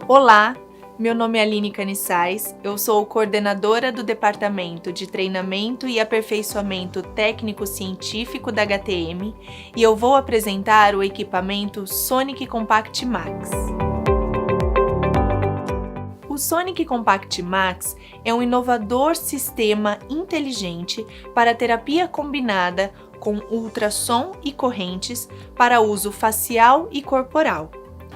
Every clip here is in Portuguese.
Olá, meu nome é Aline Canissais, eu sou coordenadora do Departamento de Treinamento e Aperfeiçoamento Técnico-Científico da HTM e eu vou apresentar o equipamento Sonic Compact Max. O Sonic Compact Max é um inovador sistema inteligente para terapia combinada com ultrassom e correntes para uso facial e corporal.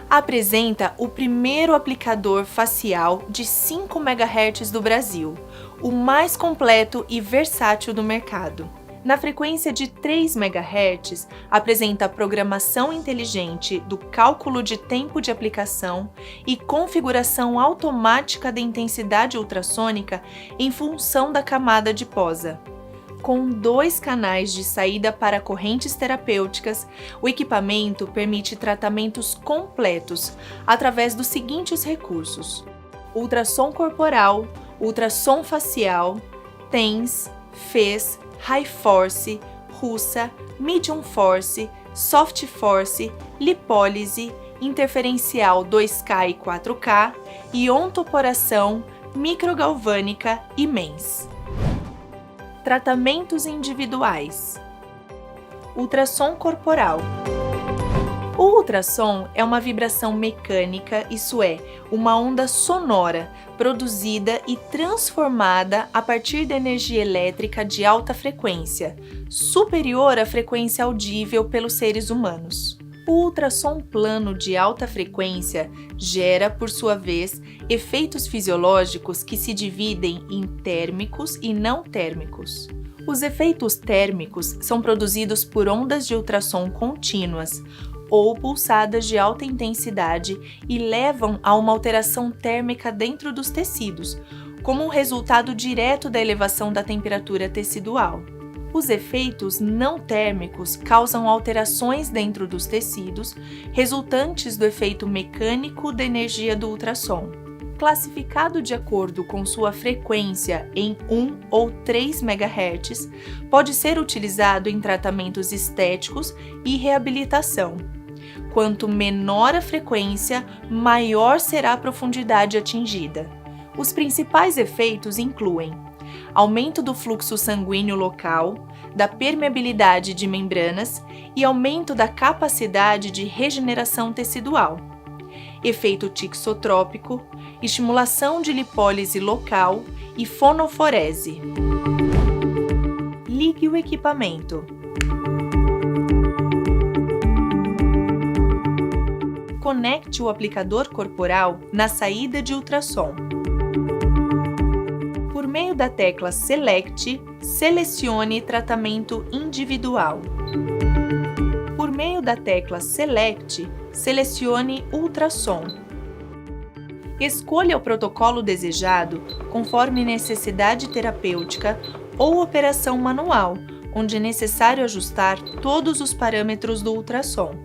Apresenta o primeiro aplicador facial de 5 MHz do Brasil, o mais completo e versátil do mercado. Na frequência de 3 MHz, apresenta a programação inteligente do cálculo de tempo de aplicação e configuração automática da intensidade ultrassônica em função da camada adiposa. Com 2 canais de saída para correntes terapêuticas, o equipamento permite tratamentos completos através dos seguintes recursos: ultrassom corporal, ultrassom facial, TENS, FES, High Force, russa, Medium Force, Soft Force, lipólise, interferencial 2K e 4K, iontoporação, microgalvânica e MEMS. Tratamentos individuais. Ultrassom corporal. O ultrassom é uma vibração mecânica, isso é, uma onda sonora produzida e transformada a partir da energia elétrica de alta frequência, superior à frequência audível pelos seres humanos. O ultrassom plano de alta frequência gera, por sua vez, efeitos fisiológicos que se dividem em térmicos e não térmicos. Os efeitos térmicos são produzidos por ondas de ultrassom contínuas ou pulsadas de alta intensidade e levam a uma alteração térmica dentro dos tecidos, como um resultado direto da elevação da temperatura tecidual. Os efeitos não térmicos causam alterações dentro dos tecidos, resultantes do efeito mecânico da energia do ultrassom. Classificado de acordo com sua frequência em 1 ou 3 MHz, pode ser utilizado em tratamentos estéticos e reabilitação. Quanto menor a frequência, maior será a profundidade atingida. Os principais efeitos incluem aumento do fluxo sanguíneo local, da permeabilidade de membranas e aumento da capacidade de regeneração tecidual, efeito tixotrópico, estimulação de lipólise local e fonoforese. Ligue o equipamento. Conecte o aplicador corporal na saída de ultrassom. Por meio da tecla Select, selecione tratamento individual. Por meio da tecla Select, selecione ultrassom. Escolha o protocolo desejado conforme necessidade terapêutica ou operação manual, onde é necessário ajustar todos os parâmetros do ultrassom.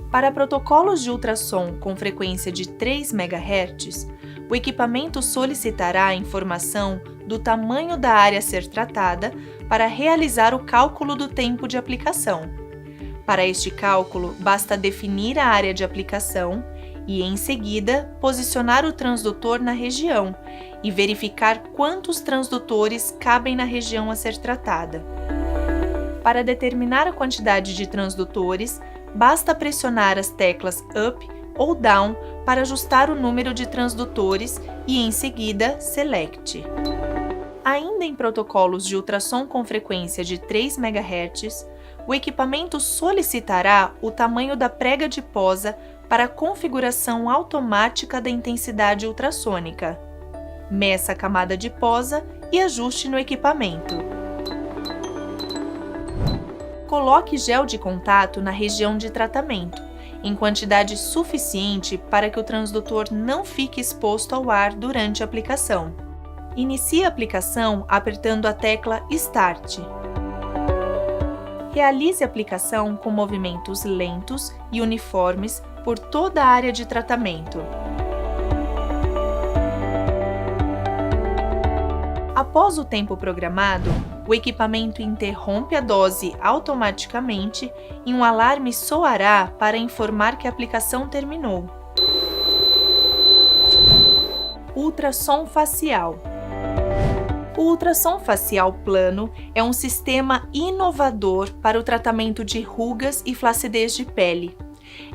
Para protocolos de ultrassom com frequência de 3 MHz, o equipamento solicitará a informação do tamanho da área a ser tratada para realizar o cálculo do tempo de aplicação. Para este cálculo, basta definir a área de aplicação e, em seguida, posicionar o transdutor na região e verificar quantos transdutores cabem na região a ser tratada. Para determinar a quantidade de transdutores, basta pressionar as teclas Up ou Down para ajustar o número de transdutores e, em seguida, Select. Ainda em protocolos de ultrassom com frequência de 3 MHz, o equipamento solicitará o tamanho da prega adiposa para a configuração automática da intensidade ultrassônica. Meça a camada adiposa e ajuste no equipamento. Coloque gel de contato na região de tratamento, em quantidade suficiente para que o transdutor não fique exposto ao ar durante a aplicação. Inicie a aplicação apertando a tecla Start. Realize a aplicação com movimentos lentos e uniformes por toda a área de tratamento. Após o tempo programado, o equipamento interrompe a dose automaticamente e um alarme soará para informar que a aplicação terminou. ultrassom facial. O ultrassom facial plano é um sistema inovador para o tratamento de rugas e flacidez de pele.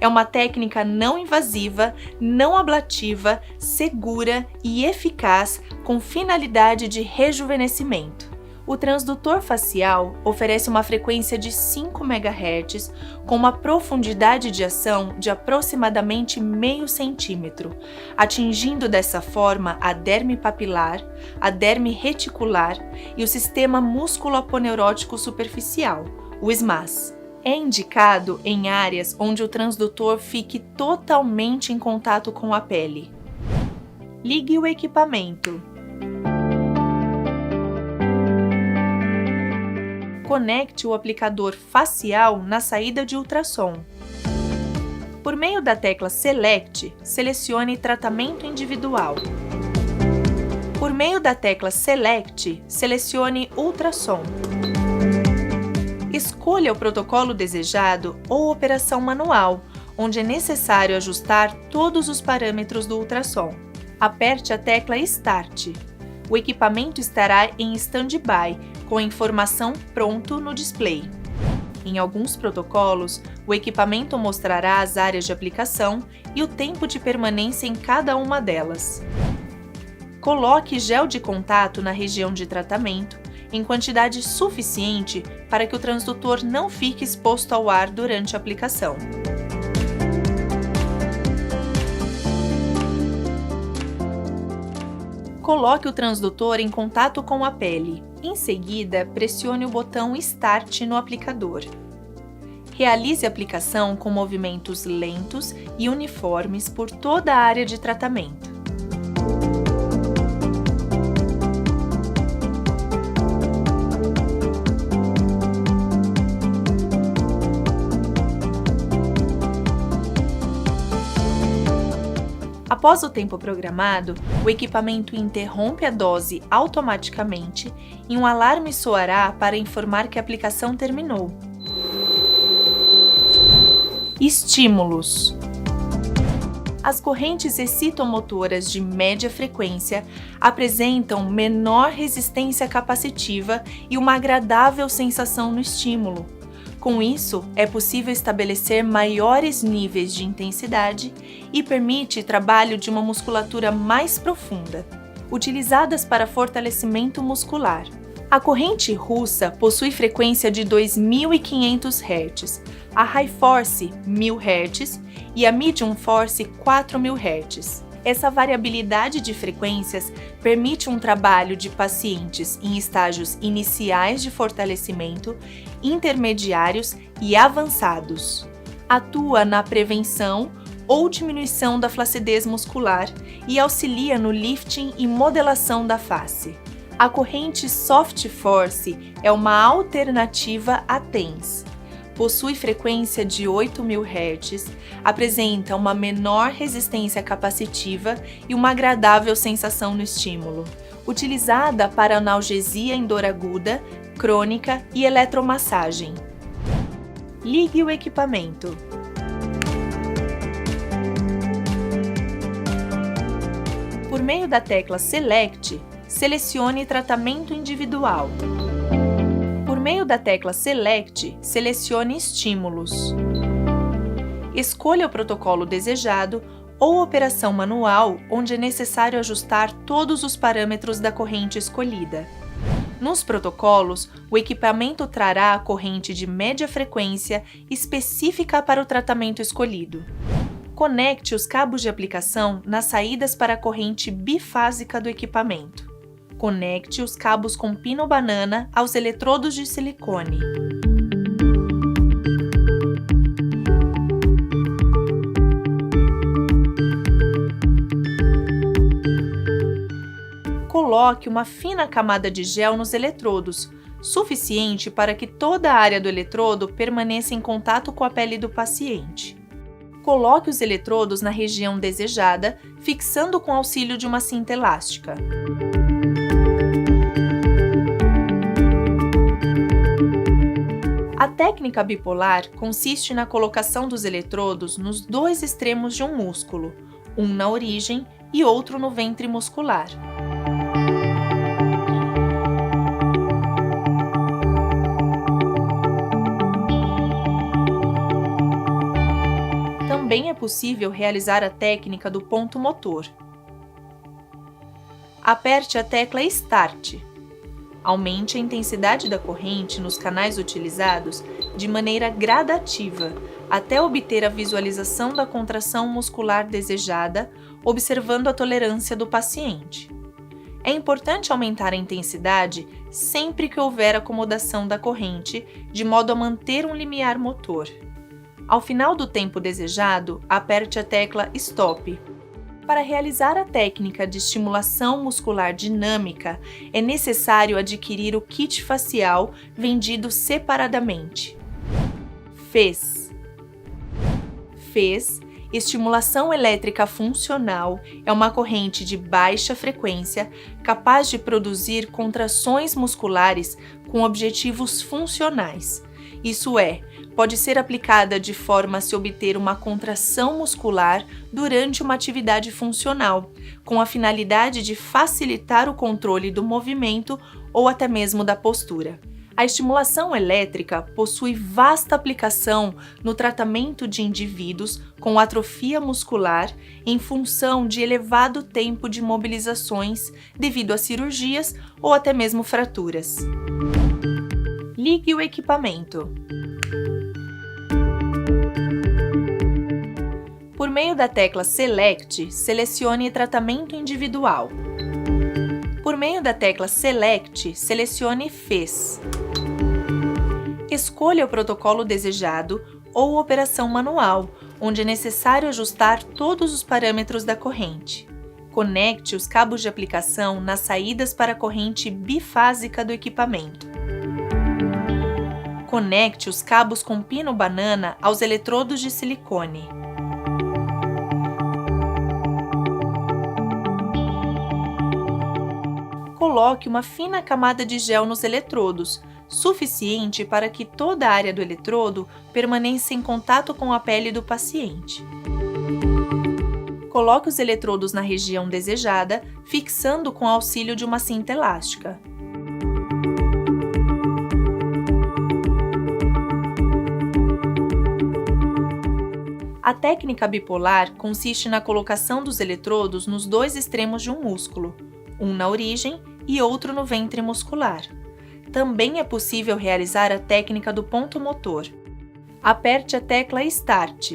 É uma técnica não invasiva, não ablativa, segura e eficaz com finalidade de rejuvenescimento. O transdutor facial oferece uma frequência de 5 MHz com uma profundidade de ação de aproximadamente meio centímetro, atingindo dessa forma a derme papilar, a derme reticular e o sistema músculo-aponeurótico superficial, o SMAS. É indicado em áreas onde o transdutor fique totalmente em contato com a pele. Ligue o equipamento. Conecte o aplicador facial na saída de ultrassom. Por meio da tecla Select, selecione Tratamento Individual. Por meio da tecla Select, selecione Ultrassom. Escolha o protocolo desejado ou operação manual, onde é necessário ajustar todos os parâmetros do ultrassom. Aperte a tecla Start. O equipamento estará em stand-by, com a informação pronto no display. Em alguns protocolos, o equipamento mostrará as áreas de aplicação e o tempo de permanência em cada uma delas. Coloque gel de contato na região de tratamento em quantidade suficiente para que o transdutor não fique exposto ao ar durante a aplicação. Coloque o transdutor em contato com a pele. Em seguida, pressione o botão Start no aplicador. Realize a aplicação com movimentos lentos e uniformes por toda a área de tratamento. Após o tempo programado, o equipamento interrompe a dose automaticamente e um alarme soará para informar que a aplicação terminou. Estímulos. As correntes excitomotoras de média frequência apresentam menor resistência capacitiva e uma agradável sensação no estímulo. Com isso, é possível estabelecer maiores níveis de intensidade e permite trabalho de uma musculatura mais profunda, utilizadas para fortalecimento muscular. A corrente russa possui frequência de 2.500 Hz, a High Force 1.000 Hz e a Medium Force 4.000 Hz. Essa variabilidade de frequências permite um trabalho de pacientes em estágios iniciais de fortalecimento, intermediários e avançados. Atua na prevenção ou diminuição da flacidez muscular e auxilia no lifting e modelação da face. A corrente Soft Force é uma alternativa à TENS. Possui frequência de 8.000 Hz, apresenta uma menor resistência capacitiva e uma agradável sensação no estímulo. Utilizada para analgesia em dor aguda, crônica e eletromassagem. Ligue o equipamento. Por meio da tecla Select, selecione Tratamento Individual. Por meio da tecla Select, selecione Estímulos. Escolha o protocolo desejado ou operação manual, onde é necessário ajustar todos os parâmetros da corrente escolhida. Nos protocolos, o equipamento trará a corrente de média frequência específica para o tratamento escolhido. Conecte os cabos de aplicação nas saídas para a corrente bifásica do equipamento. Conecte os cabos com pino-banana aos eletrodos de silicone. Coloque uma fina camada de gel nos eletrodos, suficiente para que toda a área do eletrodo permaneça em contato com a pele do paciente. Coloque os eletrodos na região desejada, fixando com auxílio de uma cinta elástica. A técnica bipolar consiste na colocação dos eletrodos nos dois extremos de um músculo, um na origem e outro no ventre muscular. Também é possível realizar a técnica do ponto motor. Aperte a tecla Start. Aumente a intensidade da corrente nos canais utilizados de maneira gradativa, até obter a visualização da contração muscular desejada, observando a tolerância do paciente. É importante aumentar a intensidade sempre que houver acomodação da corrente, de modo a manter um limiar motor. Ao final do tempo desejado, aperte a tecla Stop. Para realizar a técnica de estimulação muscular dinâmica, é necessário adquirir o kit facial vendido separadamente. FES. FES, estimulação elétrica funcional, é uma corrente de baixa frequência capaz de produzir contrações musculares com objetivos funcionais. Isso é, pode ser aplicada de forma a se obter uma contração muscular durante uma atividade funcional, com a finalidade de facilitar o controle do movimento ou até mesmo da postura. A estimulação elétrica possui vasta aplicação no tratamento de indivíduos com atrofia muscular em função de elevado tempo de mobilizações devido a cirurgias ou até mesmo fraturas. Ligue o equipamento. Por meio da tecla Select, selecione tratamento individual. Por meio da tecla Select, selecione FES. Escolha o protocolo desejado ou operação manual, onde é necessário ajustar todos os parâmetros da corrente. Conecte os cabos de aplicação nas saídas para a corrente bifásica do equipamento. Conecte os cabos com pino banana aos eletrodos de silicone. Coloque uma fina camada de gel nos eletrodos, suficiente para que toda a área do eletrodo permaneça em contato com a pele do paciente. Coloque os eletrodos na região desejada, fixando com auxílio de uma cinta elástica. A técnica bipolar consiste na colocação dos eletrodos nos dois extremos de um músculo, um na origem e outro no ventre muscular. Também é possível realizar a técnica do ponto motor. Aperte a tecla Start.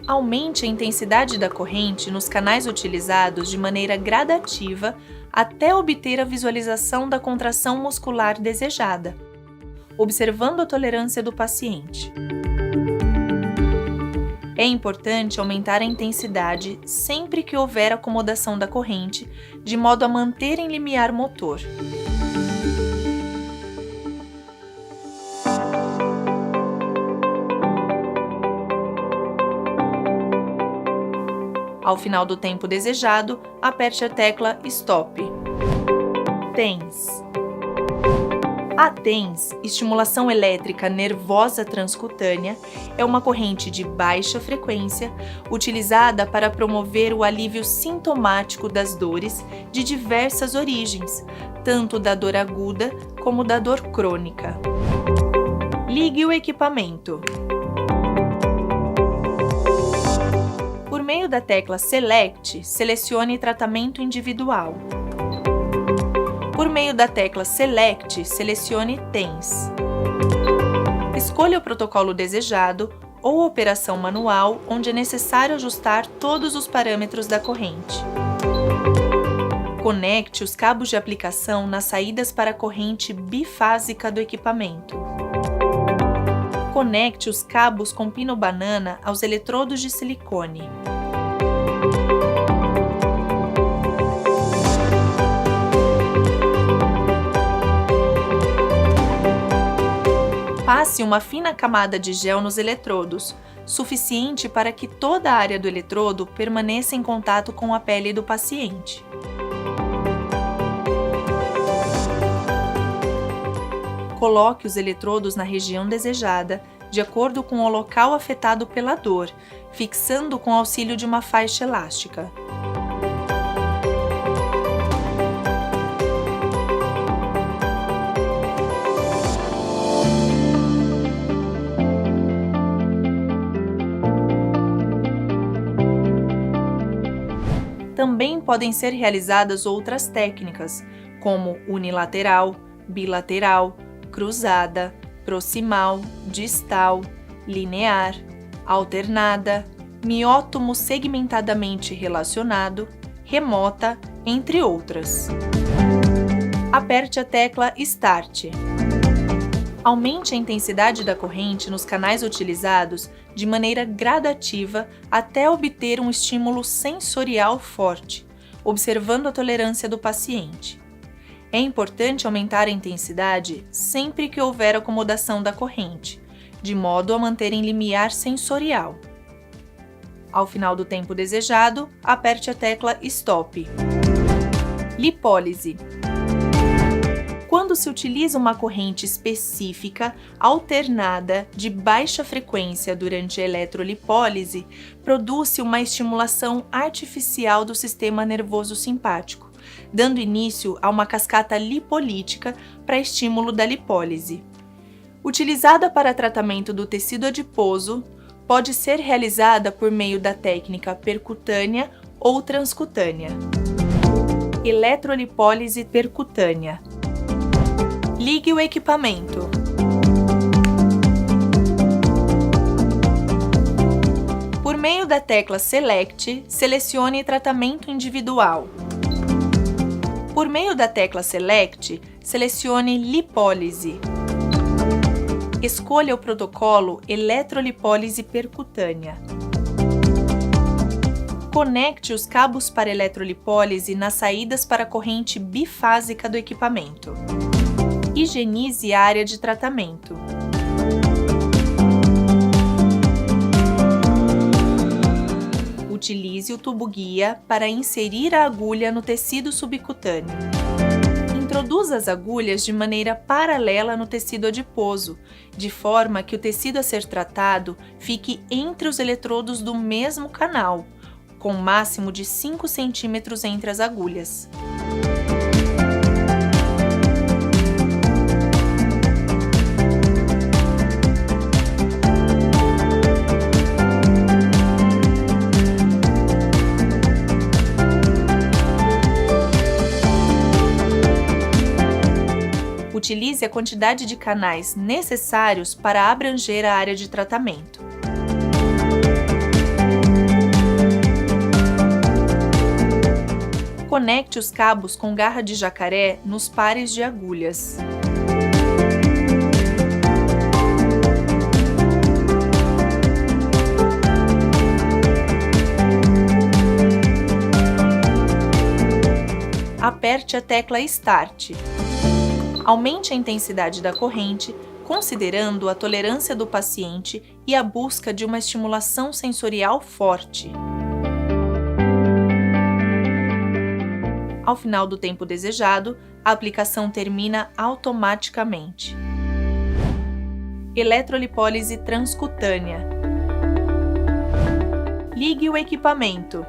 Aumente a intensidade da corrente nos canais utilizados de maneira gradativa até obter a visualização da contração muscular desejada, observando a tolerância do paciente. É importante aumentar a intensidade sempre que houver acomodação da corrente, de modo a manter em limiar motor. Ao final do tempo desejado, aperte a tecla Stop. TENS. A TENS, estimulação elétrica nervosa transcutânea, é uma corrente de baixa frequência utilizada para promover o alívio sintomático das dores de diversas origens, tanto da dor aguda como da dor crônica. Ligue o equipamento. Por meio da tecla Select, selecione tratamento individual. Por meio da tecla Select, selecione TENS. Escolha o protocolo desejado ou operação manual, onde é necessário ajustar todos os parâmetros da corrente. Conecte os cabos de aplicação nas saídas para a corrente bifásica do equipamento. Conecte os cabos com pino banana aos eletrodos de silicone. Passe uma fina camada de gel nos eletrodos, suficiente para que toda a área do eletrodo permaneça em contato com a pele do paciente. Coloque os eletrodos na região desejada, de acordo com o local afetado pela dor, fixando com auxílio de uma faixa elástica. Também podem ser realizadas outras técnicas, como unilateral, bilateral, cruzada, proximal, distal, linear, alternada, miótomo segmentadamente relacionado, remota, entre outras. Aperte a tecla Start. Aumente a intensidade da corrente nos canais utilizados de maneira gradativa até obter um estímulo sensorial forte, observando a tolerância do paciente. É importante aumentar a intensidade sempre que houver acomodação da corrente, de modo a manter em limiar sensorial. Ao final do tempo desejado, aperte a tecla Stop. Lipólise. Quando se utiliza uma corrente específica alternada de baixa frequência durante a eletrolipólise, produz-se uma estimulação artificial do sistema nervoso simpático, dando início a uma cascata lipolítica para estímulo da lipólise. Utilizada para tratamento do tecido adiposo, pode ser realizada por meio da técnica percutânea ou transcutânea. Eletrolipólise percutânea. Ligue o equipamento. Por meio da tecla Select, selecione tratamento individual. Por meio da tecla Select, selecione lipólise. Escolha o protocolo eletrolipólise percutânea. Conecte os cabos para eletrolipólise nas saídas para a corrente bifásica do equipamento. Higienize a área de tratamento. Utilize o tubo-guia para inserir a agulha no tecido subcutâneo. Introduza as agulhas de maneira paralela no tecido adiposo, de forma que o tecido a ser tratado fique entre os eletrodos do mesmo canal, com um máximo de 5 centímetros entre as agulhas. Utilize a quantidade de canais necessários para abranger a área de tratamento. Conecte os cabos com garra de jacaré nos pares de agulhas. Aperte a tecla Start. Aumente a intensidade da corrente, considerando a tolerância do paciente e a busca de uma estimulação sensorial forte. Ao final do tempo desejado, a aplicação termina automaticamente. Eletrolipólise transcutânea. Ligue o equipamento.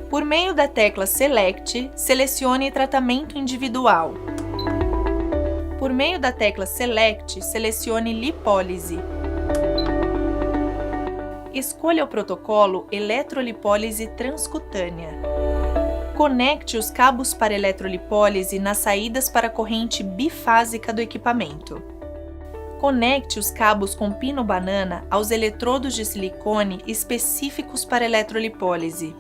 Por meio da tecla Select, selecione tratamento individual. Por meio da tecla Select, selecione lipólise. Escolha o protocolo eletrolipólise transcutânea. Conecte os cabos para eletrolipólise nas saídas para a corrente bifásica do equipamento. Conecte os cabos com pino-banana aos eletrodos de silicone específicos para eletrolipólise.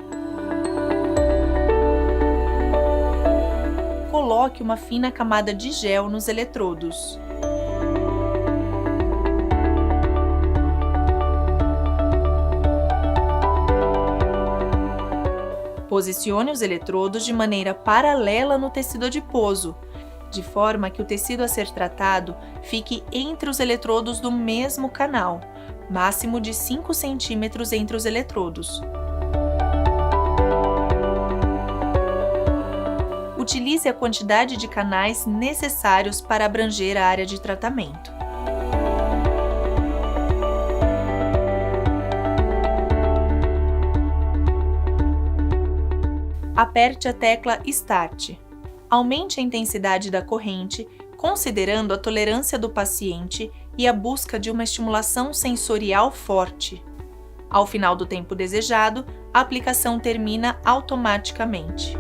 Coloque uma fina camada de gel nos eletrodos. Posicione os eletrodos de maneira paralela no tecido adiposo, de forma que o tecido a ser tratado fique entre os eletrodos do mesmo canal, máximo de 5 centímetros entre os eletrodos. Utilize a quantidade de canais necessários para abranger a área de tratamento. Aperte a tecla Start. Aumente a intensidade da corrente, considerando a tolerância do paciente e a busca de uma estimulação sensorial forte. Ao final do tempo desejado, a aplicação termina automaticamente.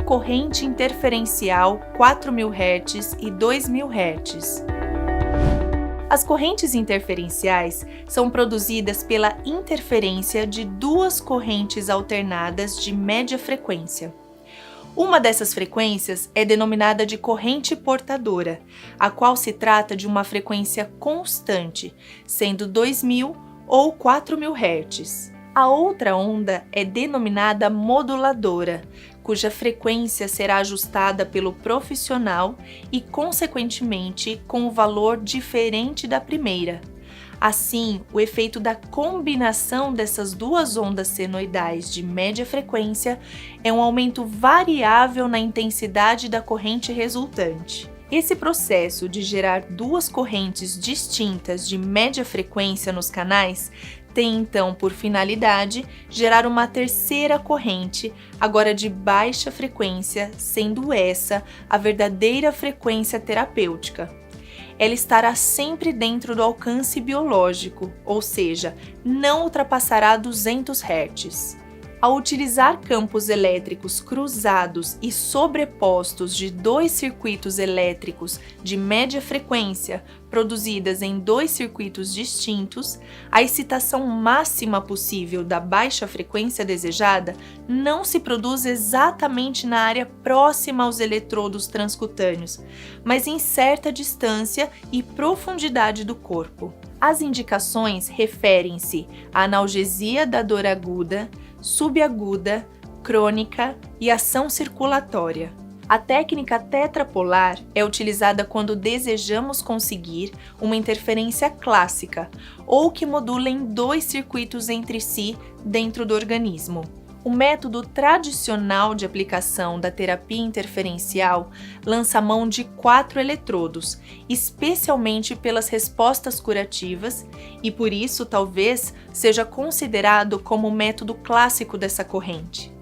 Corrente interferencial 4.000 Hz e 2.000 Hz. As correntes interferenciais são produzidas pela interferência de duas correntes alternadas de média frequência. Uma dessas frequências é denominada de corrente portadora, a qual se trata de uma frequência constante, sendo 2.000 ou 4.000 Hz. A outra onda é denominada moduladora, cuja frequência será ajustada pelo profissional e, consequentemente, com um valor diferente da primeira. Assim, o efeito da combinação dessas duas ondas senoidais de média frequência é um aumento variável na intensidade da corrente resultante. Esse processo de gerar duas correntes distintas de média frequência nos canais tem então por finalidade gerar uma terceira corrente, agora de baixa frequência, sendo essa a verdadeira frequência terapêutica. Ela estará sempre dentro do alcance biológico, ou seja, não ultrapassará 200 Hz. Ao utilizar campos elétricos cruzados e sobrepostos de dois circuitos elétricos de média frequência produzidas em dois circuitos distintos, a excitação máxima possível da baixa frequência desejada não se produz exatamente na área próxima aos eletrodos transcutâneos, mas em certa distância e profundidade do corpo. As indicações referem-se à analgesia da dor aguda, subaguda, crônica e ação circulatória. A técnica tetrapolar é utilizada quando desejamos conseguir uma interferência clássica ou que modulem dois circuitos entre si dentro do organismo. O método tradicional de aplicação da terapia interferencial lança mão de 4 eletrodos, especialmente pelas respostas curativas, e por isso talvez seja considerado como o método clássico dessa corrente.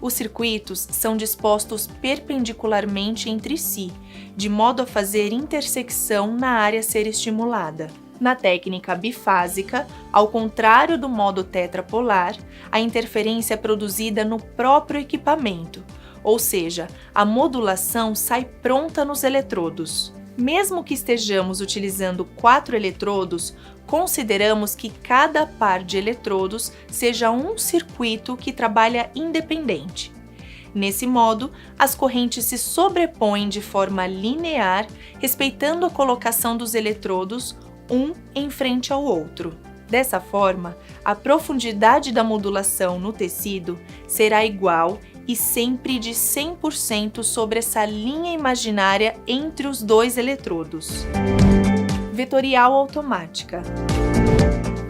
Os circuitos são dispostos perpendicularmente entre si, de modo a fazer intersecção na área a ser estimulada. Na técnica bifásica, ao contrário do modo tetrapolar, a interferência é produzida no próprio equipamento, ou seja, a modulação sai pronta nos eletrodos. Mesmo que estejamos utilizando 4 eletrodos, consideramos que cada par de eletrodos seja um circuito que trabalha independente. Nesse modo, as correntes se sobrepõem de forma linear, respeitando a colocação dos eletrodos um em frente ao outro. Dessa forma, a profundidade da modulação no tecido será igual e sempre de 100% sobre essa linha imaginária entre os dois eletrodos. Vetorial automática.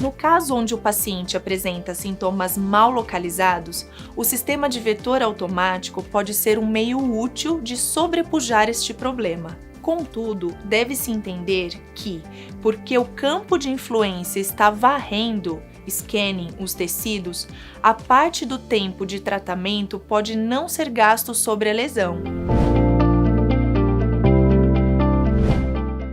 No caso onde o paciente apresenta sintomas mal localizados, o sistema de vetor automático pode ser um meio útil de sobrepujar este problema. Contudo, deve-se entender que, porque o campo de influência está varrendo, scanning, os tecidos, a parte do tempo de tratamento pode não ser gasto sobre a lesão.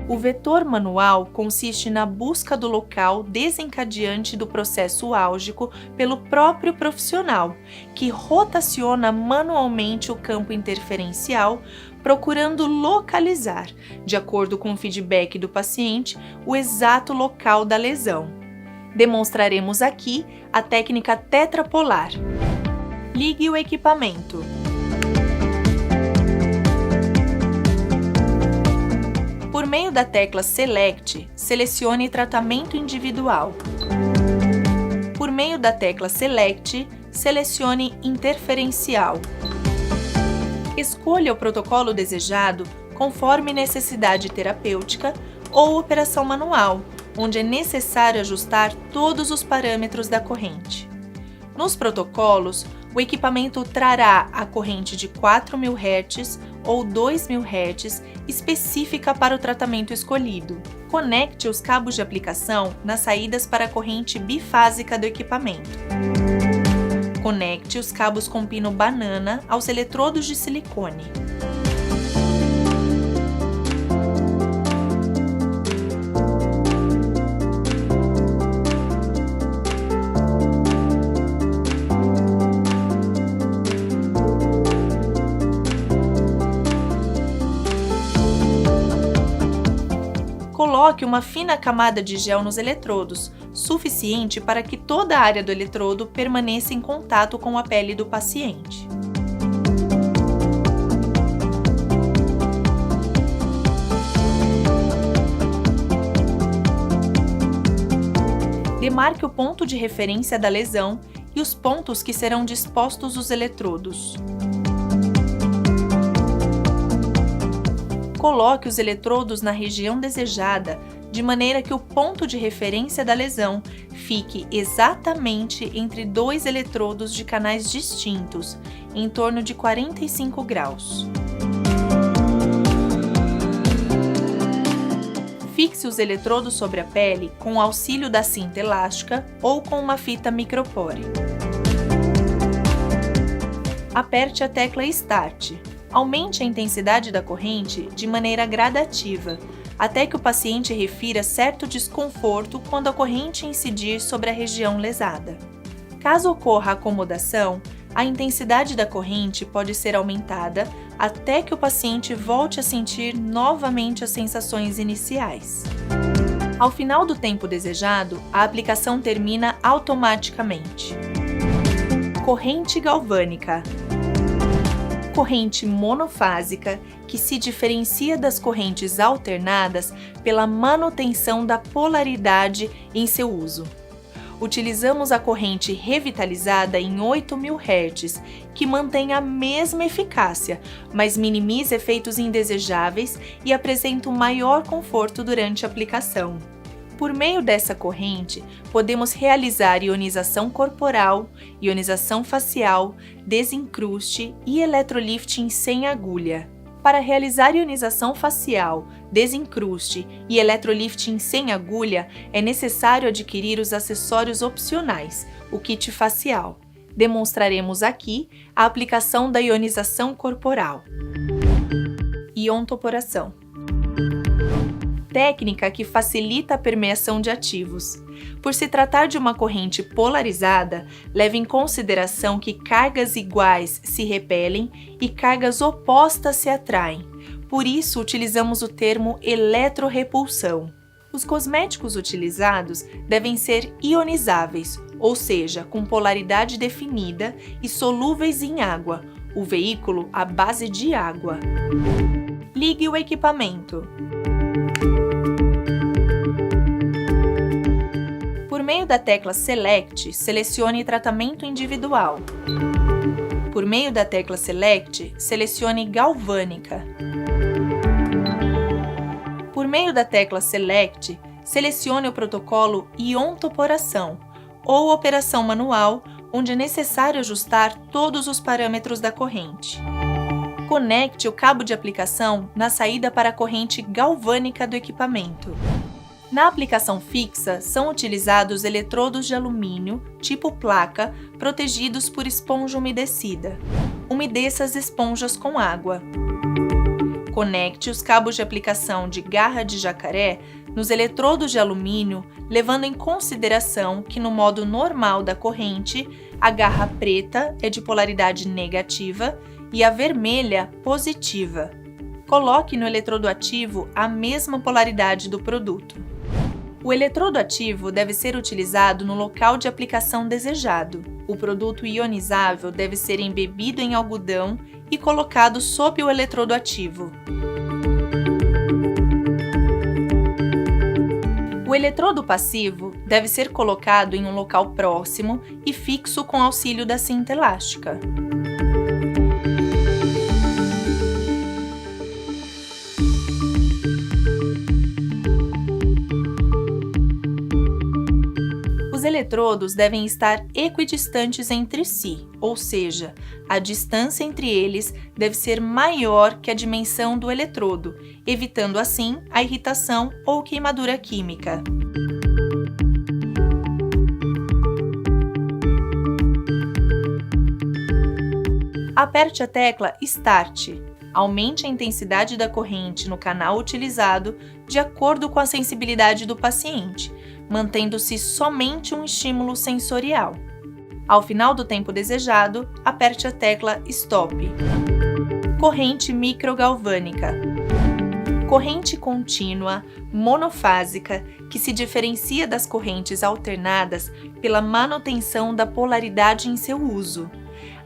O vetor manual consiste na busca do local desencadeante do processo álgico pelo próprio profissional, que rotaciona manualmente o campo interferencial, procurando localizar, de acordo com o feedback do paciente, o exato local da lesão. Demonstraremos aqui a técnica tetrapolar. Ligue o equipamento. Por meio da tecla Select, selecione tratamento individual. Por meio da tecla Select, selecione interferencial. Escolha o protocolo desejado conforme necessidade terapêutica ou operação manual, onde é necessário ajustar todos os parâmetros da corrente. Nos protocolos, o equipamento trará a corrente de 4.000 Hz ou 2.000 Hz específica para o tratamento escolhido. Conecte os cabos de aplicação nas saídas para a corrente bifásica do equipamento. Conecte os cabos com pino banana aos eletrodos de silicone. Coloque uma fina camada de gel nos eletrodos, suficiente para que toda a área do eletrodo permaneça em contato com a pele do paciente. Demarque o ponto de referência da lesão e os pontos que serão dispostos os eletrodos. Coloque os eletrodos na região desejada, de maneira que o ponto de referência da lesão fique exatamente entre dois eletrodos de canais distintos, em torno de 45 graus. Fixe os eletrodos sobre a pele com o auxílio da cinta elástica ou com uma fita micropore. Aperte a tecla Start. Aumente a intensidade da corrente de maneira gradativa, até que o paciente refira certo desconforto quando a corrente incidir sobre a região lesada. Caso ocorra acomodação, a intensidade da corrente pode ser aumentada até que o paciente volte a sentir novamente as sensações iniciais. Ao final do tempo desejado, a aplicação termina automaticamente. Corrente galvânica. Corrente monofásica que se diferencia das correntes alternadas pela manutenção da polaridade em seu uso. Utilizamos a corrente revitalizada em 8.000 Hz, que mantém a mesma eficácia, mas minimiza efeitos indesejáveis e apresenta um maior conforto durante a aplicação. Por meio dessa corrente, podemos realizar ionização corporal, ionização facial, desencruste e eletrolifting sem agulha. Para realizar ionização facial, desencruste e eletrolifting sem agulha, é necessário adquirir os acessórios opcionais, o kit facial. Demonstraremos aqui a aplicação da ionização corporal. Iontoporação. Técnica que facilita a permeação de ativos. Por se tratar de uma corrente polarizada, leve em consideração que cargas iguais se repelem e cargas opostas se atraem. Por isso, utilizamos o termo eletrorrepulsão. Os cosméticos utilizados devem ser ionizáveis, ou seja, com polaridade definida e solúveis em água, o veículo à base de água. Ligue o equipamento. Por meio da tecla Select, selecione tratamento individual. Por meio da tecla Select, selecione galvânica. Por meio da tecla Select, selecione o protocolo iontoporação ou operação manual, onde é necessário ajustar todos os parâmetros da corrente. Conecte o cabo de aplicação na saída para a corrente galvânica do equipamento. Na aplicação fixa, são utilizados eletrodos de alumínio, tipo placa, protegidos por esponja umedecida. Umedeça as esponjas com água. Conecte os cabos de aplicação de garra de jacaré nos eletrodos de alumínio, levando em consideração que no modo normal da corrente, a garra preta é de polaridade negativa e a vermelha positiva. Coloque no eletrodo ativo a mesma polaridade do produto. O eletrodo ativo deve ser utilizado no local de aplicação desejado. O produto ionizável deve ser embebido em algodão e colocado sob o eletrodo ativo. O eletrodo passivo deve ser colocado em um local próximo e fixo com auxílio da cinta elástica. Os eletrodos devem estar equidistantes entre si, ou seja, a distância entre eles deve ser maior que a dimensão do eletrodo, evitando assim a irritação ou queimadura química. Aperte a tecla Start. Aumente a intensidade da corrente no canal utilizado de acordo com a sensibilidade do paciente, mantendo-se somente um estímulo sensorial. Ao final do tempo desejado, aperte a tecla Stop. Corrente microgalvânica. Corrente contínua, monofásica, que se diferencia das correntes alternadas pela manutenção da polaridade em seu uso.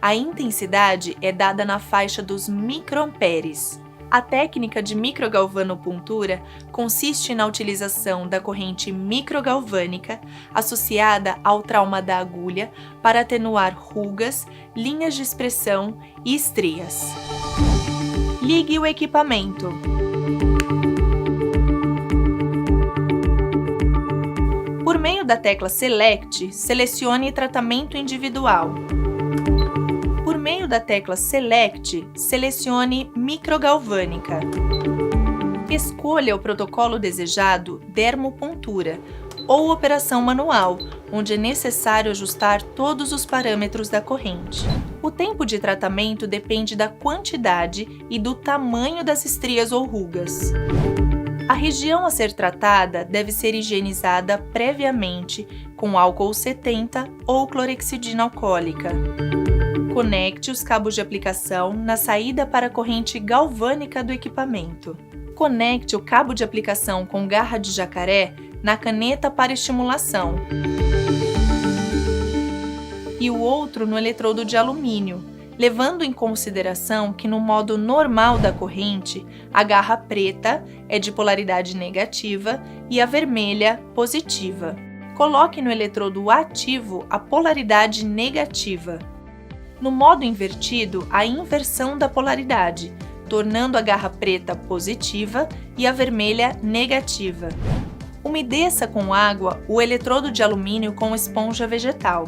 A intensidade é dada na faixa dos microamperes. A técnica de microgalvanopuntura consiste na utilização da corrente microgalvânica associada ao trauma da agulha para atenuar rugas, linhas de expressão e estrias. Ligue o equipamento. Por meio da tecla Select, selecione tratamento individual. Por meio da tecla Select, selecione microgalvânica. Escolha o protocolo desejado dermopuntura ou operação manual, onde é necessário ajustar todos os parâmetros da corrente. O tempo de tratamento depende da quantidade e do tamanho das estrias ou rugas. A região a ser tratada deve ser higienizada previamente com álcool 70 ou clorexidina alcoólica. Conecte os cabos de aplicação na saída para a corrente galvânica do equipamento. Conecte o cabo de aplicação com garra de jacaré na caneta para estimulação e o outro no eletrodo de alumínio, levando em consideração que no modo normal da corrente, a garra preta é de polaridade negativa e a vermelha positiva. Coloque no eletrodo ativo a polaridade negativa. No modo invertido, a inversão da polaridade, tornando a garra preta positiva e a vermelha negativa. Umedeça com água o eletrodo de alumínio com esponja vegetal.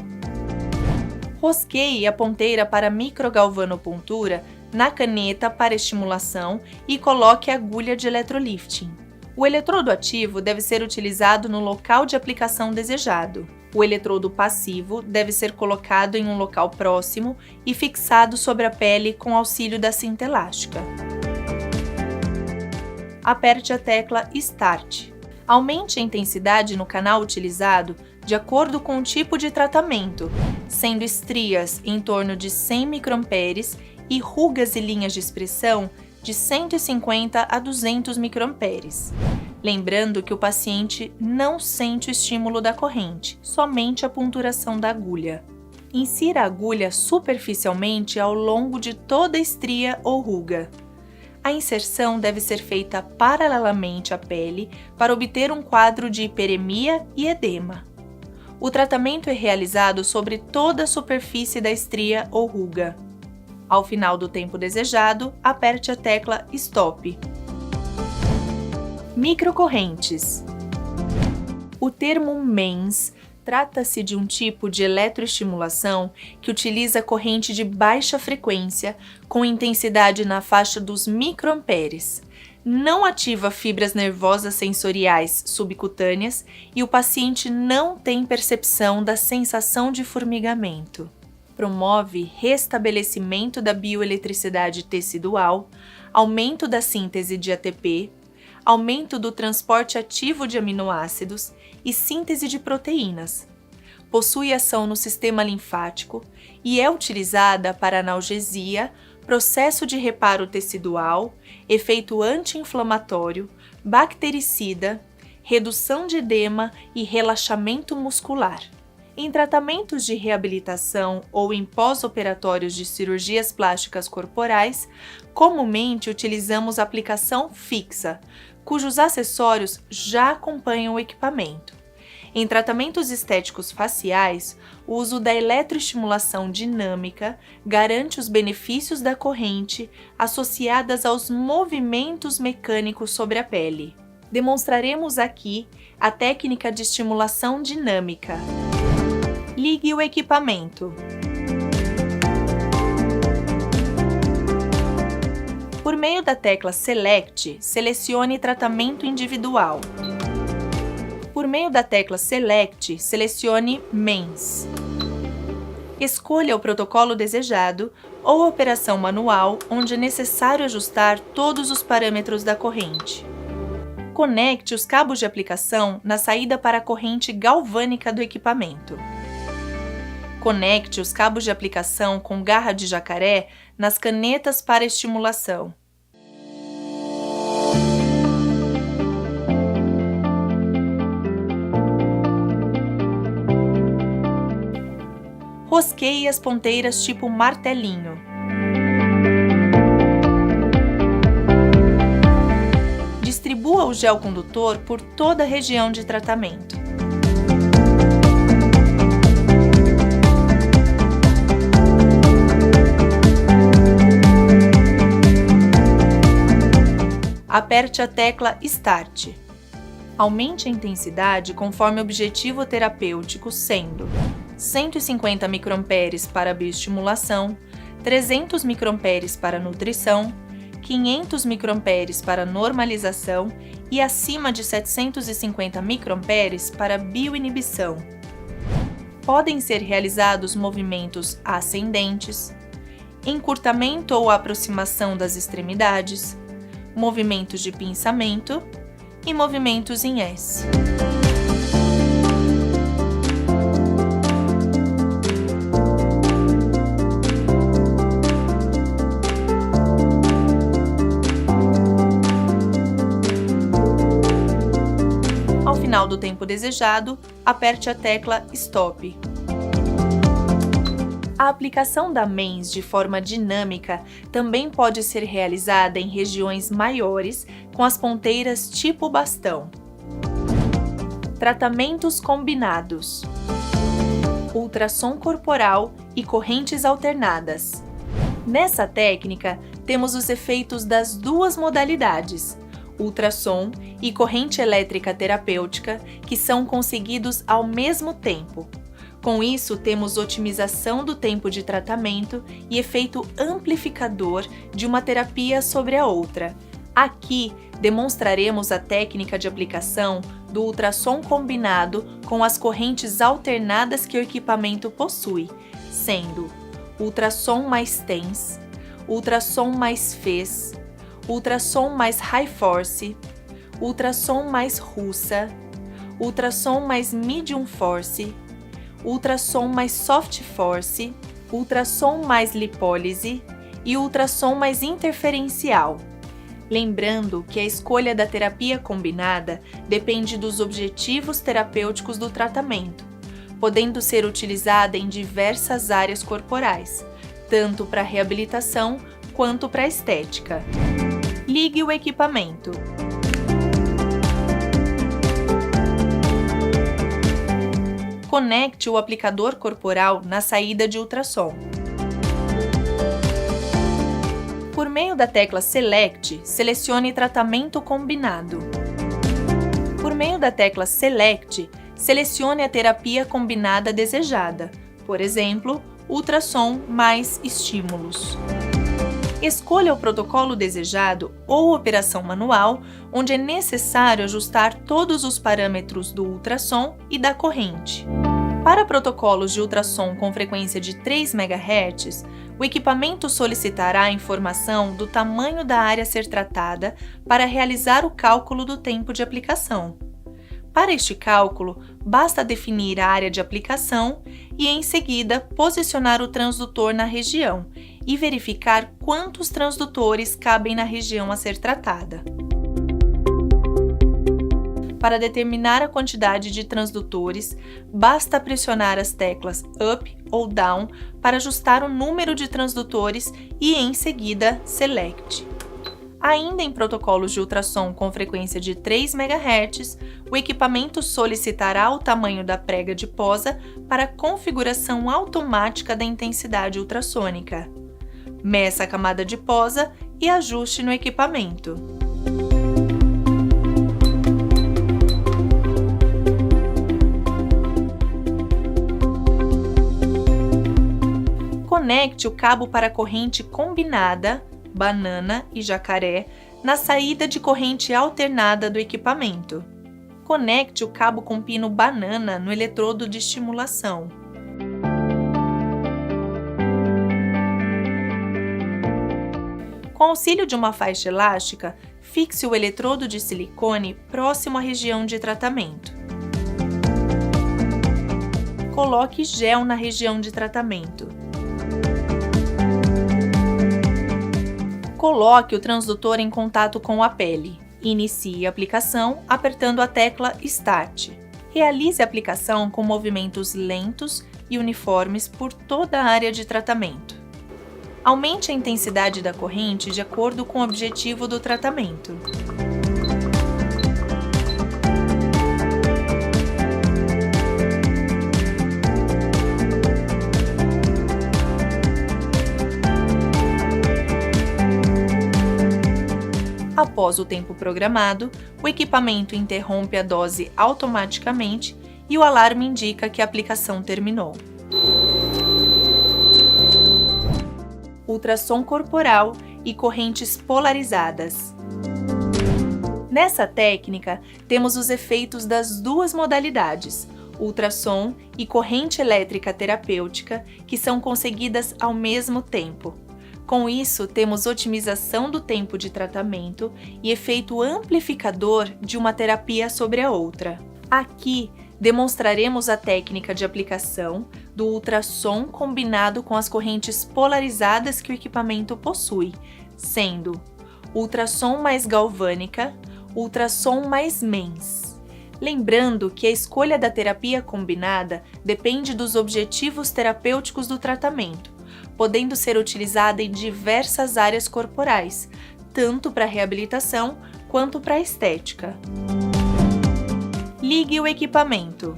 Rosqueie a ponteira para microgalvanopuntura na caneta para estimulação e coloque a agulha de eletrolifting. O eletrodo ativo deve ser utilizado no local de aplicação desejado. O eletrodo passivo deve ser colocado em um local próximo e fixado sobre a pele com auxílio da cinta elástica. Aperte a tecla Start. Aumente a intensidade no canal utilizado de acordo com o tipo de tratamento, sendo estrias em torno de 100 microamperes e rugas e linhas de expressão de 150 a 200 microamperes. Lembrando que o paciente não sente o estímulo da corrente, somente a punturação da agulha. Insira a agulha superficialmente ao longo de toda a estria ou ruga. A inserção deve ser feita paralelamente à pele para obter um quadro de hiperemia e edema. O tratamento é realizado sobre toda a superfície da estria ou ruga. Ao final do tempo desejado, aperte a tecla Stop. Microcorrentes. O termo MENS trata-se de um tipo de eletroestimulação que utiliza corrente de baixa frequência com intensidade na faixa dos microamperes. Não ativa fibras nervosas sensoriais subcutâneas e o paciente não tem percepção da sensação de formigamento. Promove restabelecimento da bioeletricidade tecidual, aumento da síntese de ATP, aumento do transporte ativo de aminoácidos e síntese de proteínas. Possui ação no sistema linfático e é utilizada para analgesia, processo de reparo tecidual, efeito anti-inflamatório, bactericida, redução de edema e relaxamento muscular. Em tratamentos de reabilitação ou em pós-operatórios de cirurgias plásticas corporais, comumente utilizamos aplicação fixa, cujos acessórios já acompanham o equipamento. Em tratamentos estéticos faciais, o uso da eletroestimulação dinâmica garante os benefícios da corrente associadas aos movimentos mecânicos sobre a pele. Demonstraremos aqui a técnica de estimulação dinâmica. Ligue o equipamento. Por meio da tecla Select, selecione tratamento individual. Por meio da tecla Select, selecione MENS. Escolha o protocolo desejado ou a operação manual, onde é necessário ajustar todos os parâmetros da corrente. Conecte os cabos de aplicação na saída para a corrente galvânica do equipamento. Conecte os cabos de aplicação com garra de jacaré nas canetas para estimulação. Rosqueie as ponteiras tipo martelinho. Distribua o gel condutor por toda a região de tratamento. Aperte a tecla Start. Aumente a intensidade conforme o objetivo terapêutico, sendo 150 microamperes para bioestimulação, 300 microamperes para nutrição, 500 microamperes para normalização e acima de 750 microamperes para bioinibição. Podem ser realizados movimentos ascendentes, encurtamento ou aproximação das extremidades, movimentos de pinçamento e movimentos em S. Ao final do tempo desejado, aperte a tecla Stop. A aplicação da MENS de forma dinâmica também pode ser realizada em regiões maiores com as ponteiras tipo bastão. Tratamentos combinados: ultrassom corporal e correntes alternadas. Nessa técnica, temos os efeitos das duas modalidades, ultrassom e corrente elétrica terapêutica, que são conseguidos ao mesmo tempo. Com isso, temos otimização do tempo de tratamento e efeito amplificador de uma terapia sobre a outra. Aqui, demonstraremos a técnica de aplicação do ultrassom combinado com as correntes alternadas que o equipamento possui, sendo ultrassom mais TENS, ultrassom mais FES, ultrassom mais High Force, ultrassom mais Russa, ultrassom mais Medium Force, ultrassom mais Soft Force, ultrassom mais lipólise e ultrassom mais interferencial. Lembrando que a escolha da terapia combinada depende dos objetivos terapêuticos do tratamento, podendo ser utilizada em diversas áreas corporais, tanto para reabilitação quanto para estética. Ligue o equipamento. Conecte o aplicador corporal na saída de ultrassom. Por meio da tecla Select, selecione tratamento combinado. Por meio da tecla Select, selecione a terapia combinada desejada, por exemplo, ultrassom mais estímulos. Escolha o protocolo desejado ou operação manual, onde é necessário ajustar todos os parâmetros do ultrassom e da corrente. Para protocolos de ultrassom com frequência de 3 MHz, o equipamento solicitará a informação do tamanho da área a ser tratada para realizar o cálculo do tempo de aplicação. Para este cálculo, basta definir a área de aplicação e, em seguida, posicionar o transdutor na região e verificar quantos transdutores cabem na região a ser tratada. Para determinar a quantidade de transdutores, basta pressionar as teclas Up ou Down para ajustar o número de transdutores e, em seguida, Select. Ainda em protocolos de ultrassom com frequência de 3 MHz, o equipamento solicitará o tamanho da prega de posa para configuração automática da intensidade ultrassônica. Meça a camada de posa e ajuste no equipamento. Conecte o cabo para corrente combinada, banana e jacaré, na saída de corrente alternada do equipamento. Conecte o cabo com pino banana no eletrodo de estimulação. Com auxílio de uma faixa elástica, fixe o eletrodo de silicone próximo à região de tratamento. Coloque gel na região de tratamento. Coloque o transdutor em contato com a pele. Inicie a aplicação apertando a tecla Start. Realize a aplicação com movimentos lentos e uniformes por toda a área de tratamento. Aumente a intensidade da corrente de acordo com o objetivo do tratamento. Após o tempo programado, o equipamento interrompe a dose automaticamente e o alarme indica que a aplicação terminou. Ultrassom corporal e correntes polarizadas. Nessa técnica, temos os efeitos das duas modalidades, ultrassom e corrente elétrica terapêutica, que são conseguidas ao mesmo tempo. Com isso, temos otimização do tempo de tratamento e efeito amplificador de uma terapia sobre a outra. Aqui, demonstraremos a técnica de aplicação do ultrassom combinado com as correntes polarizadas que o equipamento possui, sendo ultrassom mais galvânica, ultrassom mais MEMS. Lembrando que a escolha da terapia combinada depende dos objetivos terapêuticos do tratamento, podendo ser utilizada em diversas áreas corporais, tanto para reabilitação quanto para estética. Ligue o equipamento.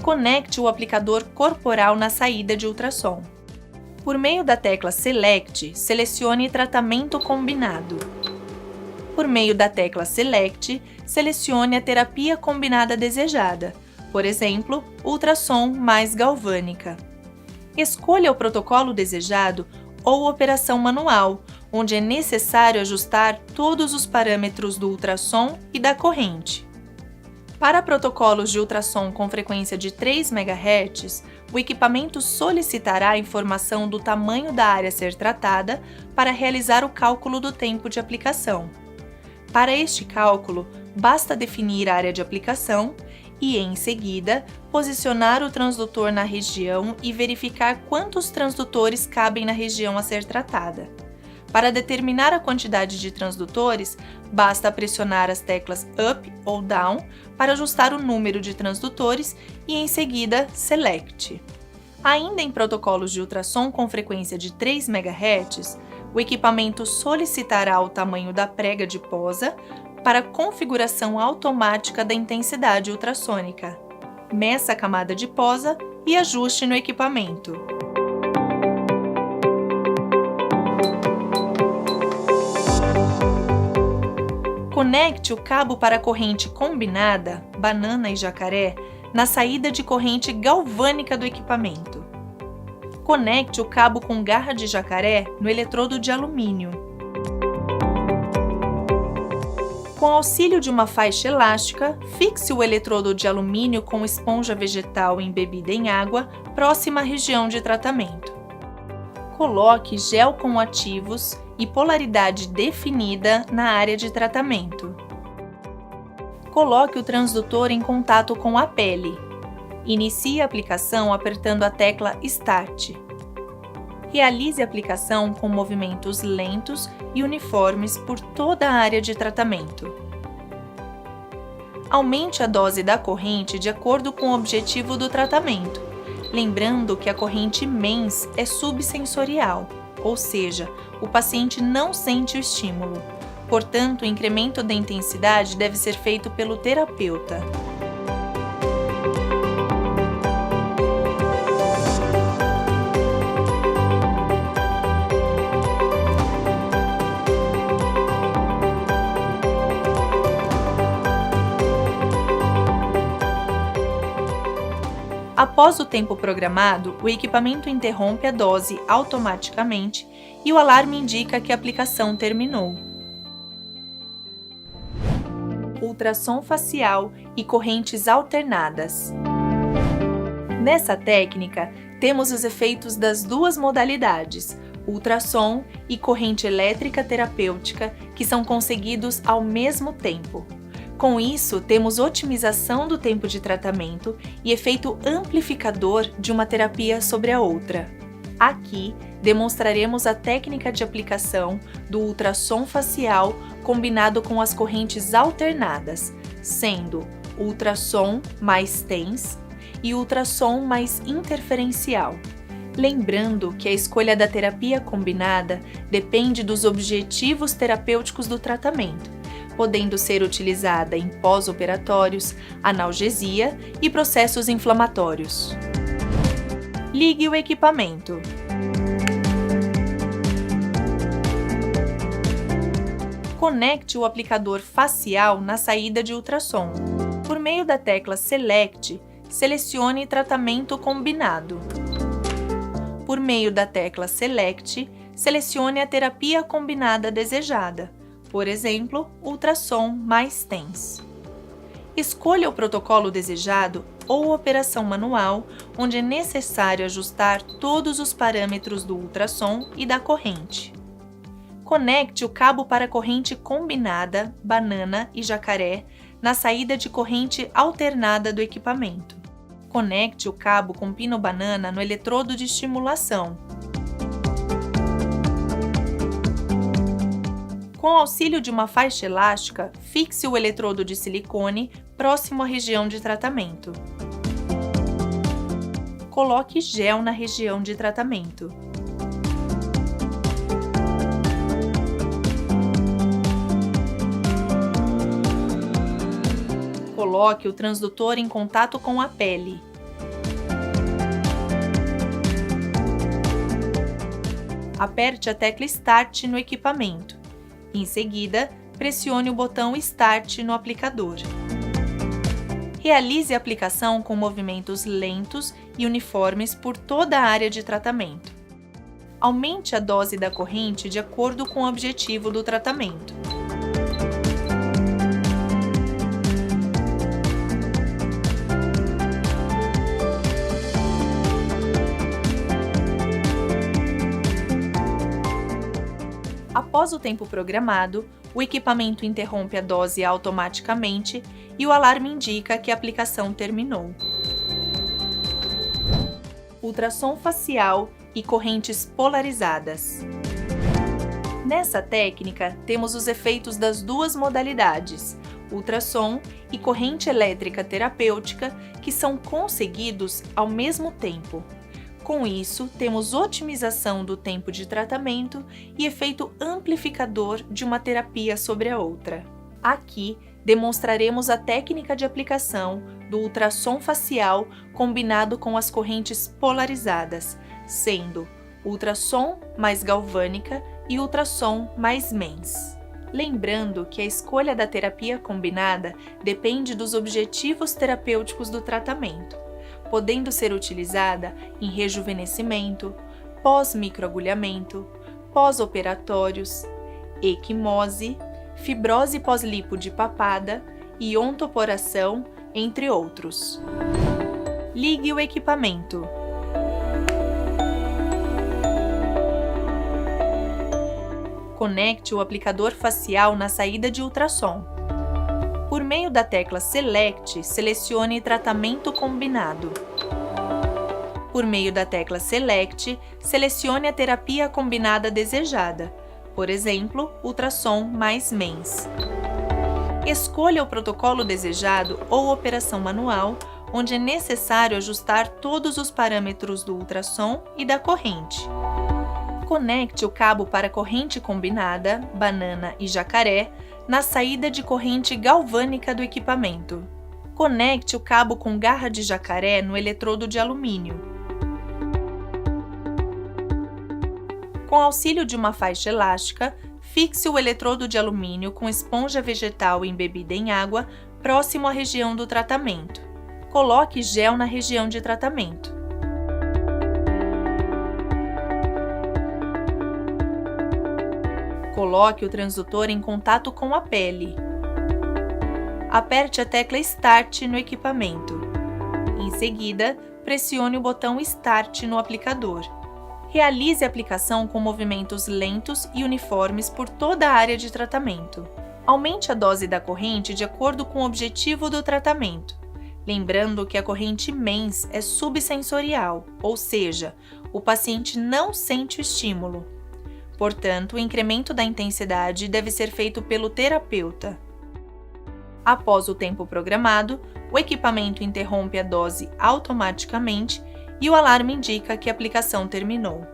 Conecte o aplicador corporal na saída de ultrassom. Por meio da tecla Select, selecione Tratamento Combinado. Por meio da tecla Select, selecione a terapia combinada desejada, por exemplo, ultrassom mais galvânica. Escolha o protocolo desejado ou operação manual, onde é necessário ajustar todos os parâmetros do ultrassom e da corrente. Para protocolos de ultrassom com frequência de 3 MHz, o equipamento solicitará a informação do tamanho da área a ser tratada para realizar o cálculo do tempo de aplicação. Para este cálculo, basta definir a área de aplicação e, em seguida, posicionar o transdutor na região e verificar quantos transdutores cabem na região a ser tratada. Para determinar a quantidade de transdutores, basta pressionar as teclas Up ou Down para ajustar o número de transdutores e, em seguida, Select. Ainda em protocolos de ultrassom com frequência de 3 MHz, o equipamento solicitará o tamanho da prega de posa para configuração automática da intensidade ultrassônica. Meça a camada de posa e ajuste no equipamento. Conecte o cabo para a corrente combinada, banana e jacaré, na saída de corrente galvânica do equipamento. Conecte o cabo com garra de jacaré no eletrodo de alumínio. Com auxílio de uma faixa elástica, fixe o eletrodo de alumínio com esponja vegetal embebida em água próxima à região de tratamento. Coloque gel com ativos e polaridade definida na área de tratamento. Coloque o transdutor em contato com a pele. Inicie a aplicação apertando a tecla Start. Realize a aplicação com movimentos lentos e uniformes por toda a área de tratamento. Aumente a dose da corrente de acordo com o objetivo do tratamento, lembrando que a corrente MEMS é subsensorial, ou seja, o paciente não sente o estímulo. Portanto, o incremento da intensidade deve ser feito pelo terapeuta. Após o tempo programado, o equipamento interrompe a dose automaticamente e o alarme indica que a aplicação terminou. Ultrassom facial e correntes alternadas. Nessa técnica, temos os efeitos das duas modalidades, ultrassom e corrente elétrica terapêutica, que são conseguidos ao mesmo tempo. Com isso, temos otimização do tempo de tratamento e efeito amplificador de uma terapia sobre a outra. Aqui, demonstraremos a técnica de aplicação do ultrassom facial combinado com as correntes alternadas, sendo ultrassom mais TENS e ultrassom mais interferencial. Lembrando que a escolha da terapia combinada depende dos objetivos terapêuticos do tratamento, podendo ser utilizada em pós-operatórios, analgesia e processos inflamatórios. Ligue o equipamento. Conecte o aplicador facial na saída de ultrassom. Por meio da tecla Select, selecione tratamento combinado. Por meio da tecla Select, selecione a terapia combinada desejada, por exemplo, ultrassom mais TENS. Escolha o protocolo desejado ou operação manual, onde é necessário ajustar todos os parâmetros do ultrassom e da corrente. Conecte o cabo para corrente combinada, banana e jacaré na saída de corrente alternada do equipamento. Conecte o cabo com pino banana no eletrodo de estimulação. Com auxílio de uma faixa elástica, fixe o eletrodo de silicone próximo à região de tratamento. Coloque gel na região de tratamento. Coloque o transdutor em contato com a pele. Aperte a tecla Start no equipamento. Em seguida, pressione o botão Start no aplicador. Realize a aplicação com movimentos lentos e uniformes por toda a área de tratamento. Aumente a dose da corrente de acordo com o objetivo do tratamento. Após o tempo programado, o equipamento interrompe a dose automaticamente e o alarme indica que a aplicação terminou. Ultrassom facial e correntes polarizadas. Nessa técnica, temos os efeitos das duas modalidades, ultrassom e corrente elétrica terapêutica, que são conseguidos ao mesmo tempo. Com isso, temos otimização do tempo de tratamento e efeito amplificador de uma terapia sobre a outra. Aqui, demonstraremos a técnica de aplicação do ultrassom facial combinado com as correntes polarizadas, sendo ultrassom mais galvânica e ultrassom mais MENS. Lembrando que a escolha da terapia combinada depende dos objetivos terapêuticos do tratamento, podendo ser utilizada em rejuvenescimento, pós-microagulhamento, pós-operatórios, equimose, fibrose pós-lipo de papada e ontoporação, entre outros. Ligue o equipamento. Conecte o aplicador facial na saída de ultrassom. Por meio da tecla Select, selecione tratamento combinado. Por meio da tecla Select, selecione a terapia combinada desejada, por exemplo, ultrassom mais MENS. Escolha o protocolo desejado ou operação manual, onde é necessário ajustar todos os parâmetros do ultrassom e da corrente. Conecte o cabo para corrente combinada, banana e jacaré, na saída de corrente galvânica do equipamento. Conecte o cabo com garra de jacaré no eletrodo de alumínio. Com auxílio de uma faixa elástica, fixe o eletrodo de alumínio com esponja vegetal embebida em água próximo à região do tratamento. Coloque gel na região de tratamento. Coloque o transdutor em contato com a pele. Aperte a tecla Start no equipamento. Em seguida, pressione o botão Start no aplicador. Realize a aplicação com movimentos lentos e uniformes por toda a área de tratamento. Aumente a dose da corrente de acordo com o objetivo do tratamento. Lembrando que a corrente MENS é subsensorial, ou seja, o paciente não sente o estímulo. Portanto, o incremento da intensidade deve ser feito pelo terapeuta. Após o tempo programado, o equipamento interrompe a dose automaticamente e o alarme indica que a aplicação terminou.